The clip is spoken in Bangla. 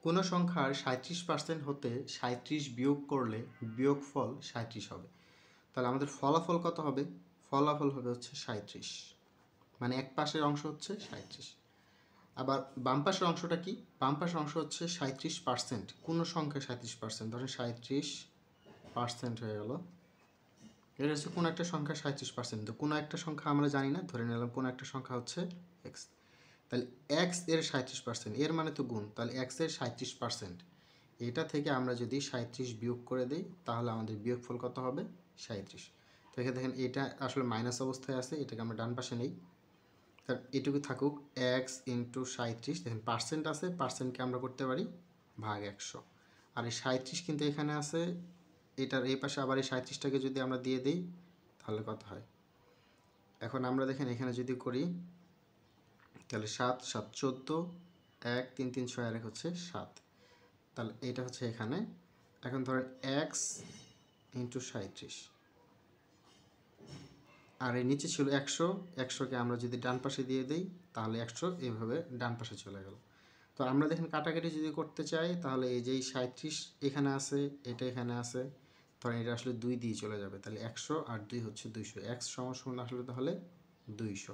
কোনো সংখ্যার 37% হতে 37 বিয়োগ করলে বিয়োগফল 37 হবে। তাহলে আমাদের ফলাফল কত হবে? ফলাফল হবে হচ্ছে 37, মানে এক পাশের অংশ হচ্ছে 37। আবার বাম পাশের অংশটা কি? বাম পাশের অংশ হচ্ছে 37%। কোনো সংখ্যা 37%, ধরেন 37% হয়ে গেল। এটা হচ্ছে কোনো একটা সংখ্যা 37%, তো কোনো একটা সংখ্যা আমরা জানি না, ধরে নিলাম কোনো একটা সংখ্যা হচ্ছে এক্স। তাহলে এক্স এর 37%, এর মানে তো গুণ, তাহলে এক্স এর 37%। এটা থেকে আমরা যদি 37 বিয়োগ করে দিই তাহলে আমাদের বিয়োগফল কত হবে? 37। তো এখানে দেখেন এটা আসলে মাইনাস অবস্থায় আছে, এটাকে আমরা ডান পাশে নেই। তার এটুকু থাকুক এক্স ইন্টু 37, দেখেন পার্সেন্ট আছে, পার্সেন্টকে আমরা করতে পারি ভাগ 100। আর এই 37 কিন্তু এখানে আছে, এটার এই পাশে আবার এই 37টাকে যদি আমরা দিয়ে দিই তাহলে কত হয়? এখন আমরা দেখেন এখানে যদি করি তাহলে 7 7 14, 1 3 3 6 আর 1 হচ্ছে 7। তাহলে এটা হচ্ছে এখানে। এখন ধরেন এক্স ইন্টু 37, আর এর নিচে ছিল 100, 100কে আমরা যদি ডান পাশে দিয়ে দিই তাহলে 100 এইভাবে ডান পাশে চলে গেল। তো আমরা দেখেন কাটাকাটি যদি করতে চাই তাহলে এই যে 37 এখানে আছে, এটা এখানে আছে, ধরেন এটা আসলে 2 দিয়ে চলে যাবে, তাহলে 100 আর 2 হচ্ছে 200, এক্স সমান সমান আসলে তাহলে 200।